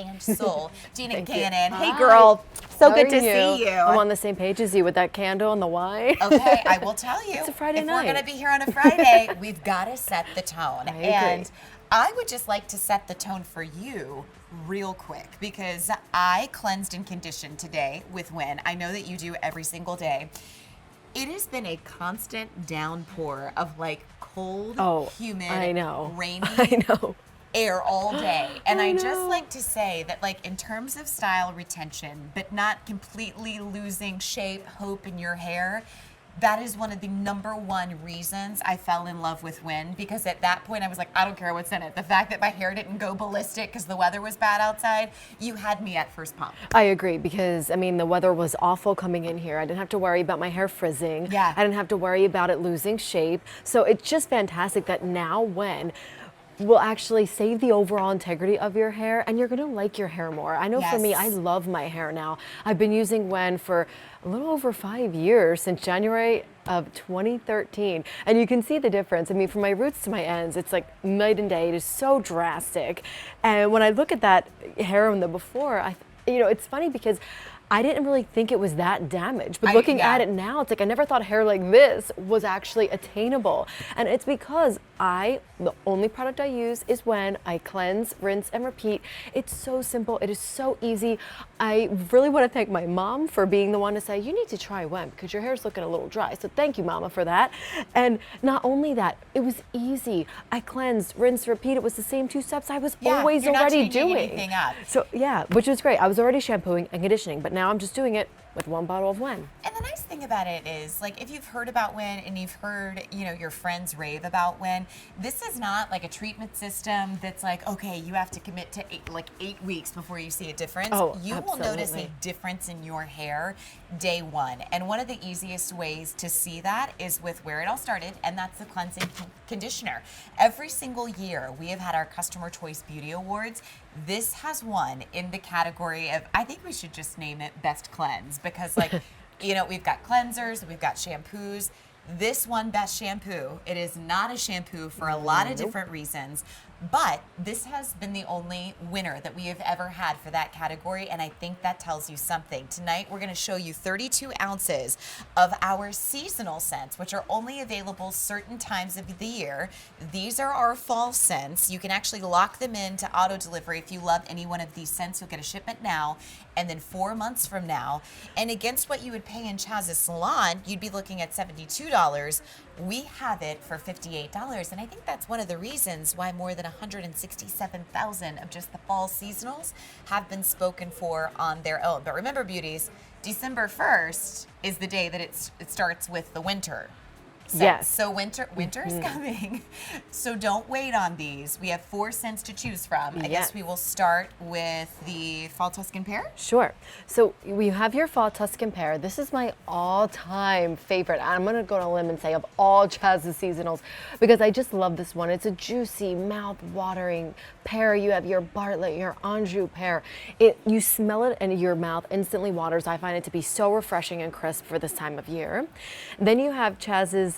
and soul, Gina Thank you. Cannon. Hey, Hi. girl. So How good are to see you. I'm on the same page as you with that candle and the wine. Okay, I will tell you. It's a Friday if night. we're going to be here on a Friday, we've got to set the tone. I agree. And I would just like to set the tone for you real quick because I cleansed and conditioned today with WEN. I know that you do every single day. It has been a constant downpour of like cold, humid, I know. rainy I know. air all day. And I just know. like to say that, like, in terms of style retention, but not completely losing shape, hope in your hair, that is one of the #1 reasons I fell in love with WEN, because at that point I was like, I don't care what's in it. The fact that my hair didn't go ballistic because the weather was bad outside, you had me at first pump. I agree, because I mean the weather was awful coming in here. I didn't have to worry about my hair frizzing. Yeah. I didn't have to worry about it losing shape. So it's just fantastic that now WEN will actually save the overall integrity of your hair, and you're gonna like your hair more. I know for me, I Yes. love my hair now. I've been using WEN for a little over 5 years, since January of 2013. And you can see the difference. I mean, from my roots to my ends, it's like night and day. It is so drastic. And when I look at that hair in the before, it's funny because I didn't really think it was that damaged, but looking at it now, it's like I never thought hair like this was actually attainable. And it's because the only product I use is WEN. I cleanse, rinse, and repeat. It's so simple. It is so easy. I really want to thank my mom for being the one to say, you need to try WEN because your hair's looking a little dry. So thank you, Mama, for that. And not only that, it was easy. I cleansed, rinse, repeat. It was the same 2 steps I was always you're not already changing doing. anything up. So yeah, which was great. I was already shampooing and conditioning, but now I'm just doing it with 1 bottle of WEN. And the nice thing about it is, like, if you've heard about WEN and you've heard, your friends rave about WEN, this is not like a treatment system that's like, okay, you have to commit to 8 weeks before you see a difference. Oh, you will notice a absolutely. difference in your hair day one. And one of the easiest ways to see that is with where it all started, and that's the cleansing conditioner. Every single year, we have had our Customer Choice Beauty Awards. This has won in the category of, I think we should just name it Best Cleanse, because we've got cleansers, we've got shampoos. This one, Best Shampoo. It is not a shampoo for a lot of different reasons, but this has been the only winner that we have ever had for that category, and I think that tells you something. Tonight, we're going to show you 32 ounces of our seasonal scents, which are only available certain times of the year. These are our fall scents. You can actually lock them into auto delivery. If you love any one of these scents, you'll get a shipment now, and then 4 months from now. And against what you would pay in Chaz's salon, you'd be looking at $72. We have it for $58, and I think that's one of the reasons why more than 167,000 of just the fall seasonals have been spoken for on their own. But remember, beauties, December 1st is the day that it starts with the winter. Yes. So winter's coming. So don't wait on these. We have 4 scents to choose from. I guess we will start with the Fall Tuscan Pear. Sure. So we have your Fall Tuscan Pear. This is my all-time favorite. I'm going to go on a limb and say of all Chaz's seasonals, because I just love this one. It's a juicy, mouth-watering pear. You have your Bartlett, your Anjou pear. You smell it and your mouth instantly waters. I find it to be so refreshing and crisp for this time of year. Then you have Chaz's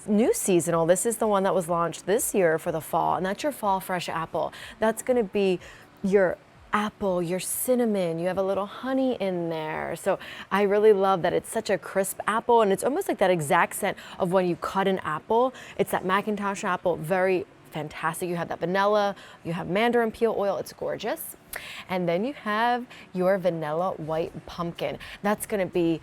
new seasonal. This is the one that was launched this year for the fall, and that's your Fall Fresh Apple. That's going to be your apple, your cinnamon. You have a little honey in there. So I really love that it's such a crisp apple, and it's almost like that exact scent of when you cut an apple. It's that Macintosh apple, very fantastic. You have that vanilla, you have mandarin peel oil. It's gorgeous. And then you have your vanilla white pumpkin. That's going to be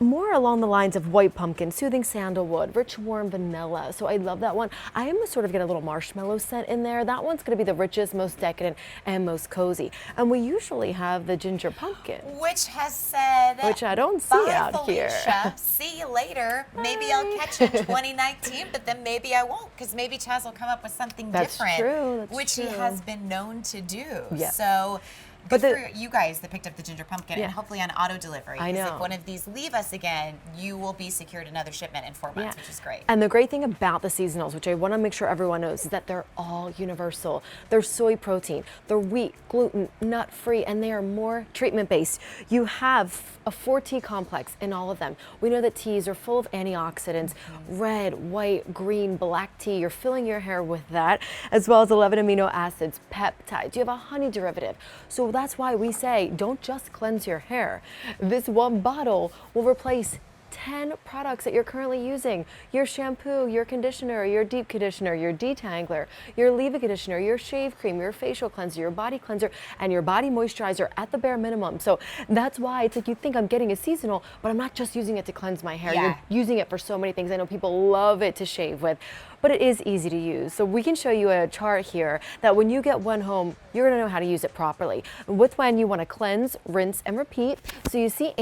more along the lines of white pumpkin, soothing sandalwood, rich warm vanilla. So I love that one. I am sort of get a little marshmallow scent in there. That one's going to be the richest, most decadent, and most cozy. And we usually have the ginger pumpkin, which has said, which I don't see bye, out Felicia. here. See you later. Maybe I'll catch you in 2019, but then maybe I won't, because maybe Chaz will come up with something different, True. That's which true. he has been known to do. Yes. So Good for you guys that picked up the ginger pumpkin and Yeah. hopefully on auto delivery. I 'Cause know. if one of these leave us again, you will be secured another shipment in 4 months, which is great. And the great thing about the seasonals, which I want to make sure everyone knows, is that they're all universal. They're soy protein, they're wheat, gluten, nut free, and they are more treatment based. You have a 4T complex in all of them. We know that teas are full of antioxidants, red, white, green, black tea. You're filling your hair with that, as well as 11 amino acids, peptides. You have a honey derivative. So that's why we say don't just cleanse your hair. This one bottle will replace 10 products that you're currently using. Your shampoo, your conditioner, your deep conditioner, your detangler, your leave-in conditioner, your shave cream, your facial cleanser, your body cleanser, and your body moisturizer at the bare minimum. So that's why it's like you think I'm getting a seasonal, but I'm not just using it to cleanse my hair. Yeah. You're using it for so many things. I know people love it to shave with, but it is easy to use. So we can show you a chart here that when you get WEN home, you're gonna know how to use it properly. With WEN, you wanna cleanse, rinse, and repeat. So you see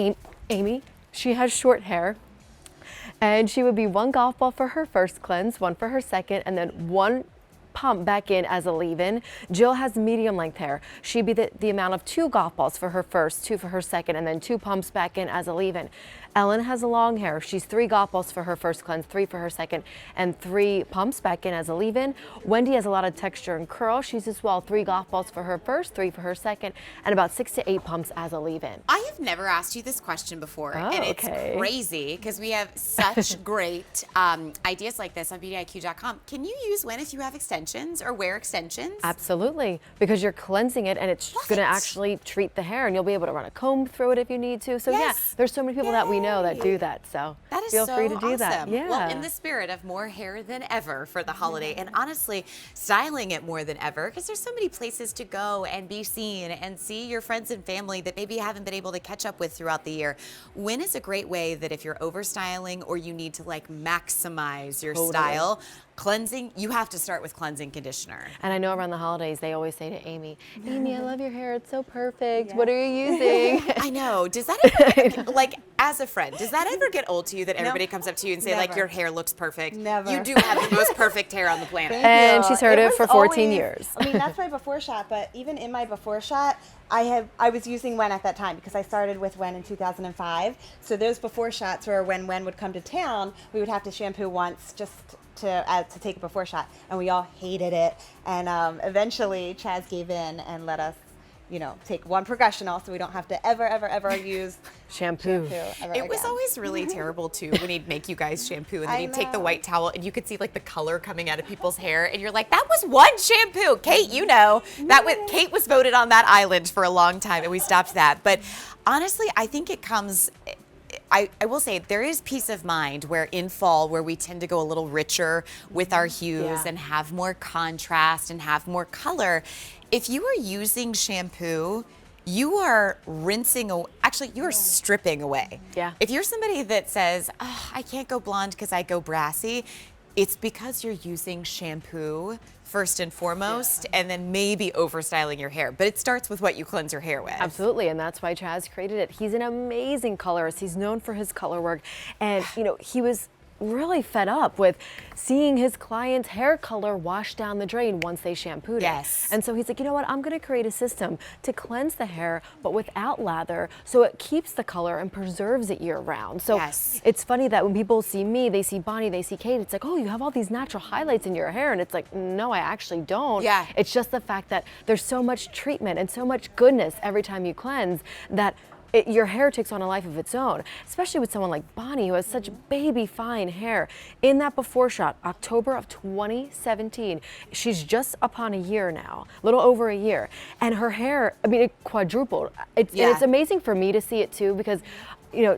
Amy, she has short hair, and she would be 1 golf ball for her first cleanse, 1 for her second, and then 1 pump back in as a leave-in. Jill has medium length hair. She'd be the amount of 2 golf balls for her first, 2 for her second, and then 2 pumps back in as a leave-in. Ellen has a long hair. She's 3 golf balls for her first cleanse, 3 for her second, and 3 pumps back in as a leave-in. Wendy has a lot of texture and curl. She's as well 3 golf balls for her first, 3 for her second, and about 6 to 8 pumps as a leave-in. I have never asked you this question before, and it's crazy because we have such great ideas like this on beautyiq.com. Can you use WEN if you have extensions or wear extensions? Absolutely, because you're cleansing it and it's going to actually treat the hair, and you'll be able to run a comb through it if you need to. So yeah, there's so many people that we know that do that. So that is feel so free to do awesome. that. Yeah. Well, in the spirit of more hair than ever for the holiday, and honestly, styling it more than ever, because there's so many places to go and be seen and see your friends and family that maybe you haven't been able to catch up with throughout the year. WEN is a great way that if you're over styling or you need to like maximize your style, cleansing, you have to start with cleansing conditioner. And I know around the holidays, they always say to Amy, I love your hair. It's so perfect. What are you using? I know. Does that ever get, like, as a friend, does that ever get old to you that everybody comes up to you and say, like, your hair looks perfect? Never. You do have the most perfect hair on the planet. And she's heard it was for 14 always- years. I mean, that's my before shot, but even in my before shot, I was using WEN at that time because I started with WEN in 2005. So those before shots where when WEN would come to town, we would have to shampoo once just to take a before shot, and we all hated it. And eventually, Chaz gave in and let us, take 1 progressional, so we don't have to ever use Shampoo. ever It was again. always really terrible too when he'd make you guys shampoo and then I he'd take the know. white towel and you could see like the color coming out of people's hair and you're like, that was 1 shampoo. Kate, Kate was voted on that island for a long time and we stopped that. But honestly, I think it comes, I will say there is peace of mind where in fall where we tend to go a little richer with our hues and have more contrast and have more color. If you are using shampoo, you are rinsing, actually you are stripping away. Yeah. If you're somebody that says, oh, I can't go blonde because I go brassy, it's because you're using shampoo first and foremost, and then maybe overstyling your hair. But it starts with what you cleanse your hair with. Absolutely, and that's why Chaz created it. He's an amazing colorist. He's known for his color work, and he was really fed up with seeing his clients' hair color wash down the drain once they shampooed it. And so he's like, you know what, I'm gonna create a system to cleanse the hair, but without lather, so it keeps the color and preserves it year round. So it's funny that when people see me, they see Bonnie, they see Kate, it's like, oh, you have all these natural highlights in your hair. And it's like, no, I actually don't. It's just the fact that there's so much treatment and so much goodness every time you cleanse that your hair takes on a life of its own, especially with someone like Bonnie who has such baby fine hair. In that before shot, October of 2017, she's just upon a year now, a little over a year, and her hair, I mean, it quadrupled. And it's amazing for me to see it too because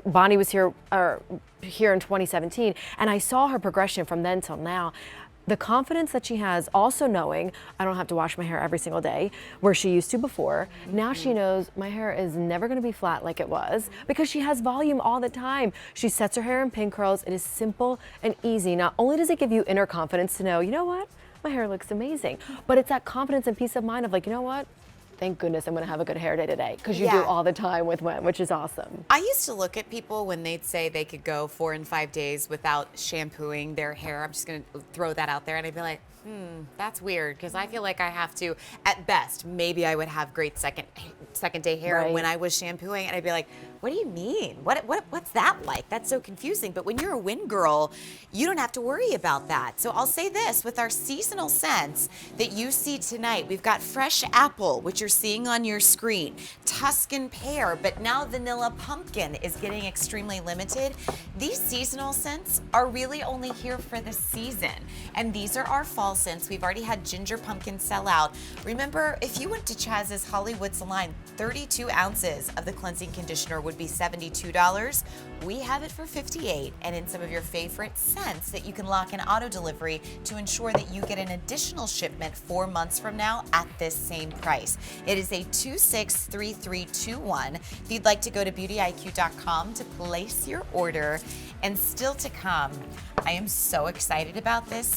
Bonnie was here in 2017, and I saw her progression from then till now. The confidence that she has, also knowing I don't have to wash my hair every single day, where she used to before. Now she knows my hair is never going to be flat like it was because she has volume all the time. She sets her hair in pin curls. It is simple and easy. Not only does it give you inner confidence to know, you know what, my hair looks amazing, but it's that confidence and peace of mind of like, you know what, thank goodness I'm going to have a good hair day today, because you do all the time with WEN, which is awesome. I used to look at people when they'd say they could go 4 and 5 days without shampooing their hair. I'm just going to throw that out there. And I'd be like, that's weird, because I feel like I have to, at best, maybe I would have great second day hair Right. when I was shampooing, and I'd be like, what do you mean? What's that like? That's so confusing. But when you're a WEN girl, you don't have to worry about that. So I'll say this, with our seasonal scents that you see tonight, we've got fresh apple, which you're seeing on your screen, Tuscan pear, but now vanilla pumpkin is getting extremely limited. These seasonal scents are really only here for the season. And these are our fall scents. We've already had ginger pumpkin sell out. Remember, if you went to Chaz's Hollywood Salon, 32 ounces of the cleansing conditioner would be $72. We have it for $58, and in some of your favorite scents that you can lock in auto delivery to ensure that you get an additional shipment 4 months from now at this same price. It is a 263321. If you'd like to go to beautyiq.com to place your order. And still to come, I am so excited about this